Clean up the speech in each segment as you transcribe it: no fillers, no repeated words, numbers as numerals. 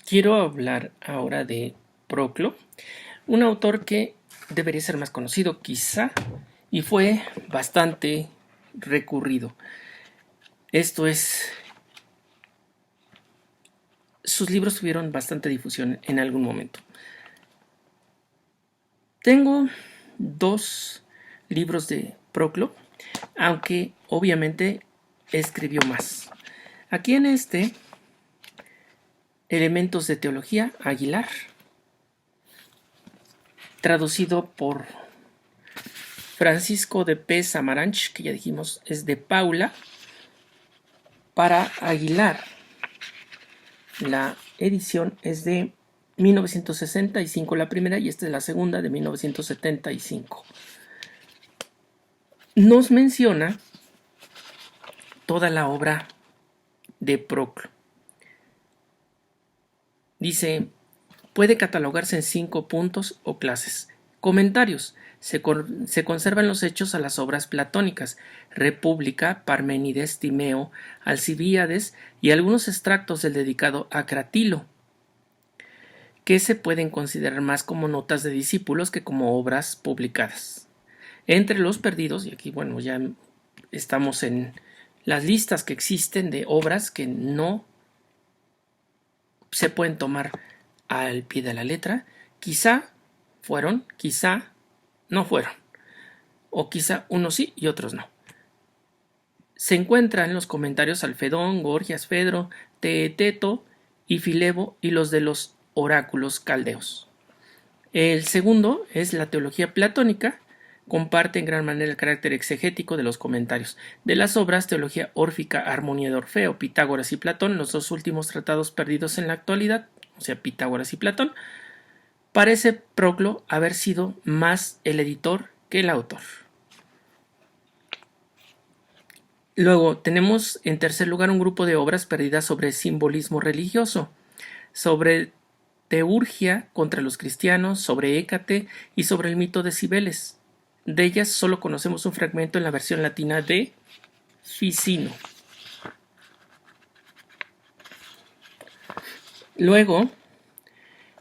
Quiero hablar ahora de Proclo, un autor que debería ser más conocido quizá y fue bastante recurrido. Esto es, sus libros tuvieron bastante difusión en algún momento. Tengo dos libros de Proclo, aunque obviamente escribió más. Aquí en este, Elementos de Teología, Aguilar, traducido por Francisco de P. Samaranch, que ya dijimos es de Paula, para Aguilar. La edición es de 1965 la primera y esta es la segunda de 1975. Nos menciona toda la obra de Proclo. Dice, puede catalogarse en 5 puntos o clases. Comentarios. Se conservan los hechos a las obras platónicas, República, Parménides, Timeo, Alcibíades y algunos extractos del dedicado a Cratilo, que se pueden considerar más como notas de discípulos que como obras publicadas. Entre los perdidos, y aquí bueno ya estamos en las listas que existen de obras que no se pueden tomar al pie de la letra, quizá fueron, quizá no fueron, o quizá unos sí y otros no. Se encuentran los comentarios Alfedón, Gorgias, Fedro, Teeteto y Filebo y los de los oráculos caldeos. El segundo es la teología platónica, comparte en gran manera el carácter exegético de los comentarios. De las obras, Teología Órfica, Armonía de Orfeo, Pitágoras y Platón, los dos últimos tratados perdidos en la actualidad, o sea, Pitágoras y Platón, parece Proclo haber sido más el editor que el autor. Luego tenemos en tercer lugar un grupo de obras perdidas sobre simbolismo religioso, sobre Teurgia contra los cristianos, sobre Hécate y sobre el mito de Cibeles. De ellas solo conocemos un fragmento en la versión latina de Ficino. Luego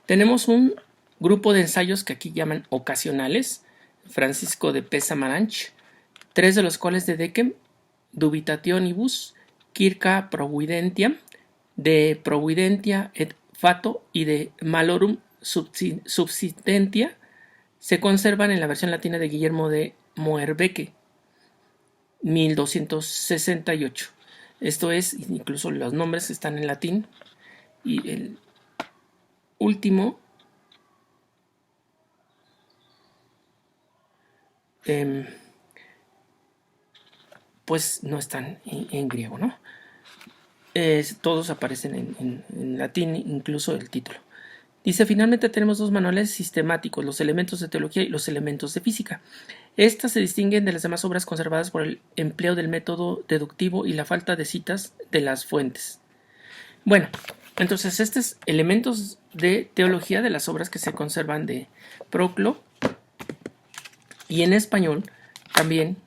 tenemos un grupo de ensayos que aquí llaman ocasionales, Francisco de P. Samaranch, 3 de los cuales de Decem, Dubitationibus, Circa Providentia, de Providentia et Fato y de Malorum Subsistentia, se conservan en la versión latina de Guillermo de Moerbeke, 1268. Esto es, incluso los nombres están en latín. Y el último pues no están en griego, ¿no? Todos aparecen en latín, incluso el título. Dice, finalmente tenemos dos manuales sistemáticos, los elementos de teología y los elementos de física. Estas se distinguen de las demás obras conservadas por el empleo del método deductivo y la falta de citas de las fuentes. Bueno, entonces estos elementos de teología de las obras que se conservan de Proclo, y en español también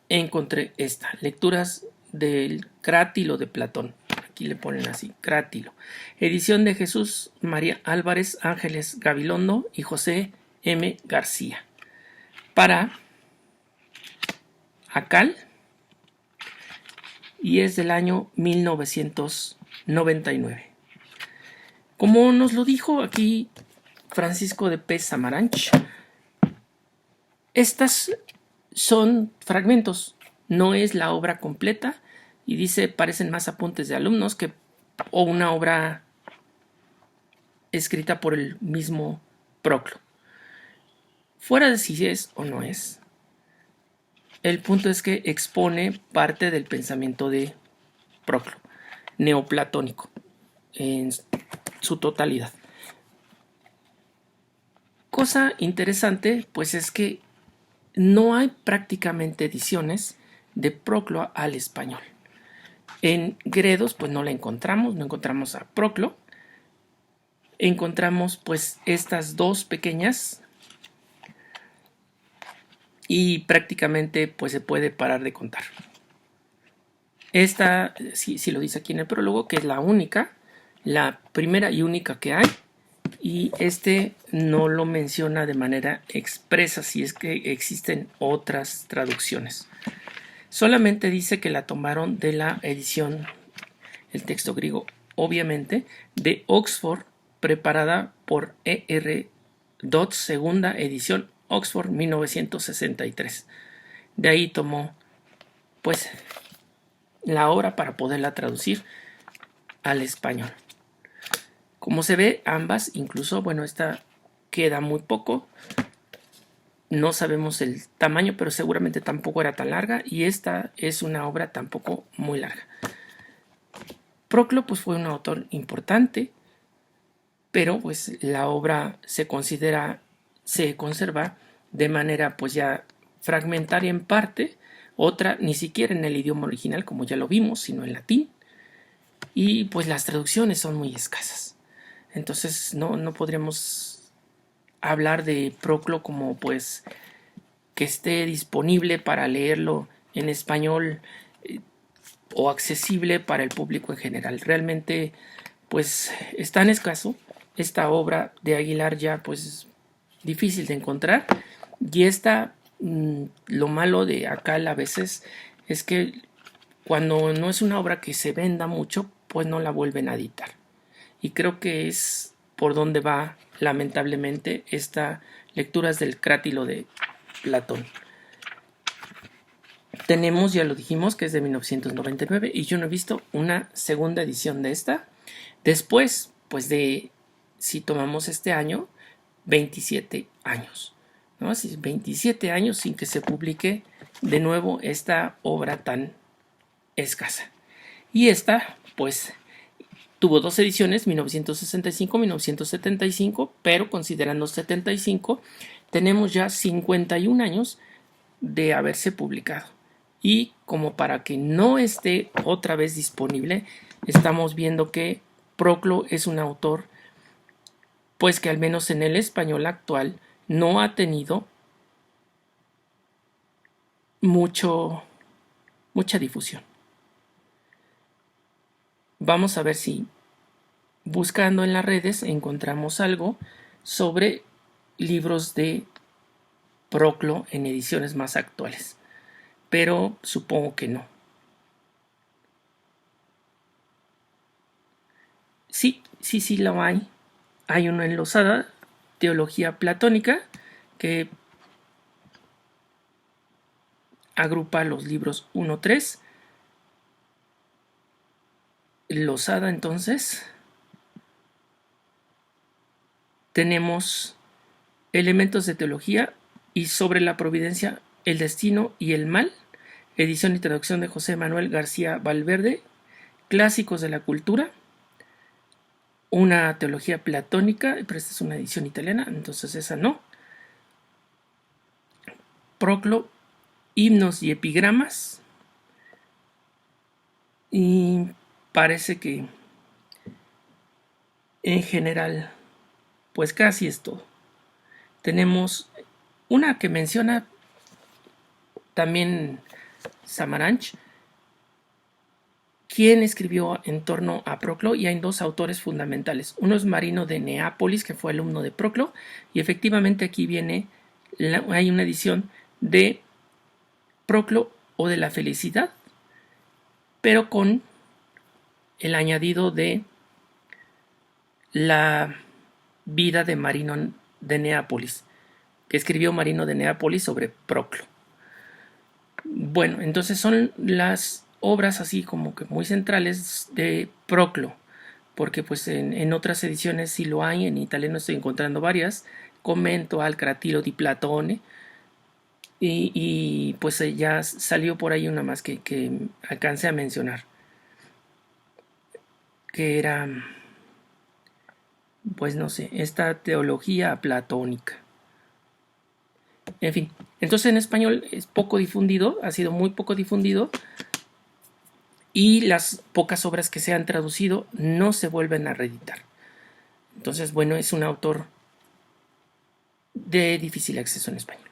encontré esta, lecturas del Crátilo de Platón. Aquí le ponen así, Crátilo. Edición de Jesús María Álvarez, Ángeles Gabilondo y José M. García. Para Acal, y es del año 1999. Como nos lo dijo aquí Francisco de P. Samaranch, estas son fragmentos, no es la obra completa, y dice parecen más apuntes de alumnos que o una obra escrita por el mismo Proclo. Fuera de si es o no es, el punto es que expone parte del pensamiento de Proclo, neoplatónico, en su totalidad. Cosa interesante, pues es que no hay prácticamente ediciones de Proclo al español. En Gredos, pues no la encontramos, no encontramos a Proclo. Encontramos pues estas dos pequeñas y prácticamente pues se puede parar de contar. Esta, sí lo dice aquí en el prólogo, que es la única la primera y única que hay, y este no lo menciona de manera expresa si es que existen otras traducciones. Solamente dice que la tomaron de la edición, el texto griego, obviamente, de Oxford, preparada por E.R. Dodds, segunda edición, Oxford 1963. De ahí tomó, pues, la obra para poderla traducir al español. Como se ve, ambas, incluso, bueno, esta queda muy poco. No sabemos el tamaño, pero seguramente tampoco era tan larga. Y esta es una obra tampoco muy larga. Proclo, pues, fue un autor importante, pero pues la obra se considera, se conserva de manera pues ya fragmentaria en parte, otra ni siquiera en el idioma original, como ya lo vimos, sino en latín. Y pues las traducciones son muy escasas. Entonces no podríamos hablar de Proclo como pues que esté disponible para leerlo en español o accesible para el público en general. Realmente pues es tan escaso esta obra de Aguilar, ya pues difícil de encontrar. Y esta, lo malo de acá a veces es que cuando no es una obra que se venda mucho, pues no la vuelven a editar. Y creo que es por donde va, lamentablemente, esta lecturas del Crátilo de Platón. Tenemos, ya lo dijimos, que es de 1999 y yo no he visto una segunda edición de esta. Después, pues de, si tomamos este año, 27 años, ¿no? 27 años sin que se publique de nuevo esta obra tan escasa. Y esta, pues, tuvo dos ediciones, 1965 y 1975, pero considerando 75, tenemos ya 51 años de haberse publicado. Y como para que no esté otra vez disponible, estamos viendo que Proclo es un autor, pues que al menos en el español actual no ha tenido mucha difusión. Vamos a ver si buscando en las redes encontramos algo sobre libros de Proclo en ediciones más actuales, pero supongo que no. Sí lo hay. Hay uno en Losada, Teología Platónica, que agrupa los libros 1-3. Losada, entonces, tenemos Elementos de Teología y sobre la Providencia, el Destino y el Mal, edición y traducción de José Manuel García Valverde, Clásicos de la Cultura, una teología platónica, pero esta es una edición italiana, entonces esa no. Proclo, himnos y epigramas, y parece que en general pues casi es todo. Tenemos una que menciona también Samaranch, quien escribió en torno a Proclo, y hay dos autores fundamentales. Uno es Marino de Neápolis, que fue alumno de Proclo, y efectivamente aquí viene, hay una edición de Proclo o de la Felicidad, pero con el añadido de la vida de Marino de Neápolis, que escribió Marino de Neápolis sobre Proclo. Bueno, entonces son las obras así como que muy centrales de Proclo, porque pues en otras ediciones sí lo hay, en italiano estoy encontrando varias, Commento al Cratilo di Platone, y pues ya salió por ahí una más que alcancé a mencionar, que era, pues no sé, esta teología platónica. En fin, entonces en español es poco difundido, ha sido muy poco difundido, y las pocas obras que se han traducido no se vuelven a reeditar. Entonces, bueno, es un autor de difícil acceso en español.